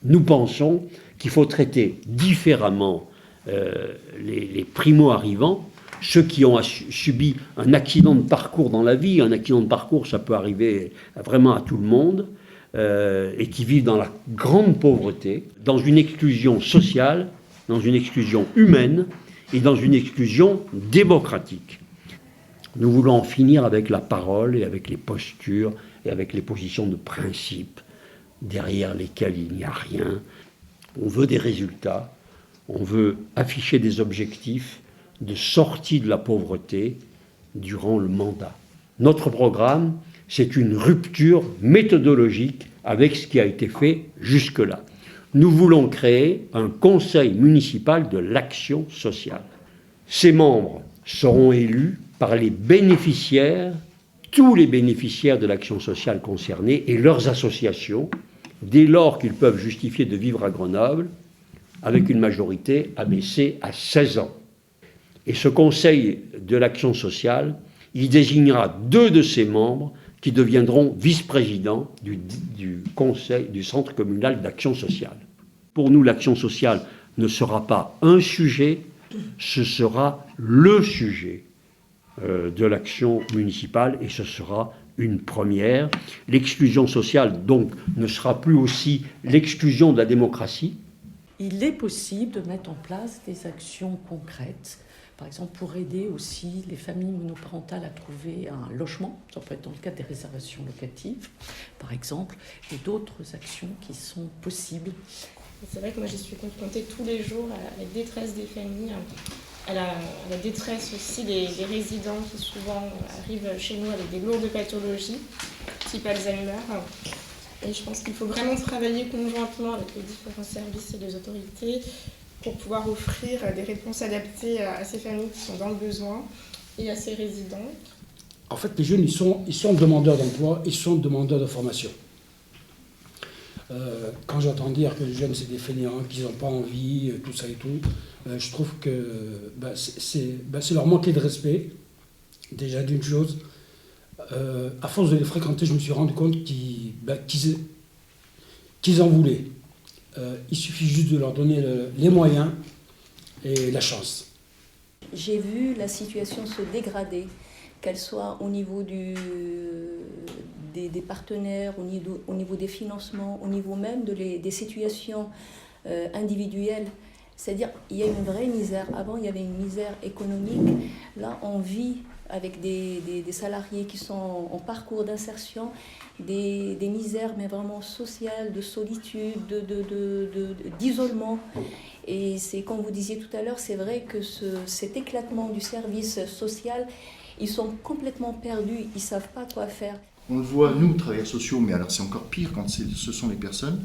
Nous pensons qu'il faut traiter différemment les primo-arrivants, ceux qui ont subi un accident de parcours dans la vie. Un accident de parcours, ça peut arriver vraiment à tout le monde, et qui vivent dans la grande pauvreté, dans une exclusion sociale, dans une exclusion humaine et dans une exclusion démocratique. Nous voulons en finir avec la parole et avec les postures et avec les positions de principe derrière lesquelles il n'y a rien. On veut des résultats, on veut afficher des objectifs de sortie de la pauvreté durant le mandat. Notre programme, c'est une rupture méthodologique avec ce qui a été fait jusque-là. Nous voulons créer un conseil municipal de l'action sociale. Ses membres seront élus par les bénéficiaires, tous les bénéficiaires de l'action sociale concernée et leurs associations, dès lors qu'ils peuvent justifier de vivre à Grenoble, avec une majorité abaissée à 16 ans. Et ce conseil de l'action sociale, il désignera 2 de ses membres qui deviendront vice-présidents du conseil du centre communal d'action sociale. Pour nous, l'action sociale ne sera pas un sujet, ce sera le sujet de l'action municipale, et ce sera une première. L'exclusion sociale, donc, ne sera plus aussi l'exclusion de la démocratie. Il est possible de mettre en place des actions concrètes, par exemple pour aider aussi les familles monoparentales à trouver un logement, ça peut être dans le cadre des réservations locatives, par exemple, et d'autres actions qui sont possibles. C'est vrai que moi je suis confrontée tous les jours à la détresse des familles, à la détresse aussi des résidents qui souvent arrivent chez nous avec des lourdes pathologies, type Alzheimer. Et je pense qu'il faut vraiment travailler conjointement avec les différents services et les autorités pour pouvoir offrir des réponses adaptées à ces familles qui sont dans le besoin et à ces résidents. En fait, les jeunes, ils sont demandeurs d'emploi, ils sont demandeurs de formation. Quand j'entends dire que les jeunes, c'est des fainéants, qu'ils n'ont pas envie, tout ça et tout, je trouve que c'est leur manquer de respect, déjà d'une chose. À force de les fréquenter, je me suis rendu compte qu'ils en voulaient. Il suffit juste de leur donner les moyens et la chance. J'ai vu la situation se dégrader, qu'elle soit au niveau des partenaires, au niveau des financements, au niveau même des situations individuelles. C'est-à-dire qu'il y a une vraie misère. Avant, il y avait une misère économique. Là, on vit avec des salariés qui sont en parcours d'insertion, des misères, mais vraiment sociales, de solitude, d'isolement. Et c'est, comme vous disiez tout à l'heure, c'est vrai que cet éclatement du service social, ils sont complètement perdus, ils ne savent pas quoi faire. On le voit, nous, travailleurs sociaux, mais alors c'est encore pire quand ce sont les personnes.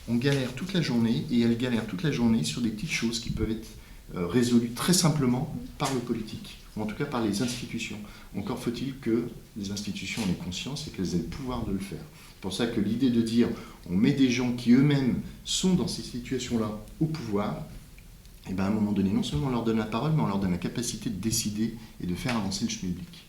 On galère toute la journée, et elles galèrent toute la journée sur des petites choses qui peuvent être résolues très simplement par le politique, ou en tout cas par les institutions. Encore faut-il que les institutions en aient conscience et qu'elles aient le pouvoir de le faire. C'est pour ça que l'idée de dire on met des gens qui eux-mêmes sont dans ces situations-là au pouvoir, et bien à un moment donné, non seulement on leur donne la parole, mais on leur donne la capacité de décider et de faire avancer le chemin public.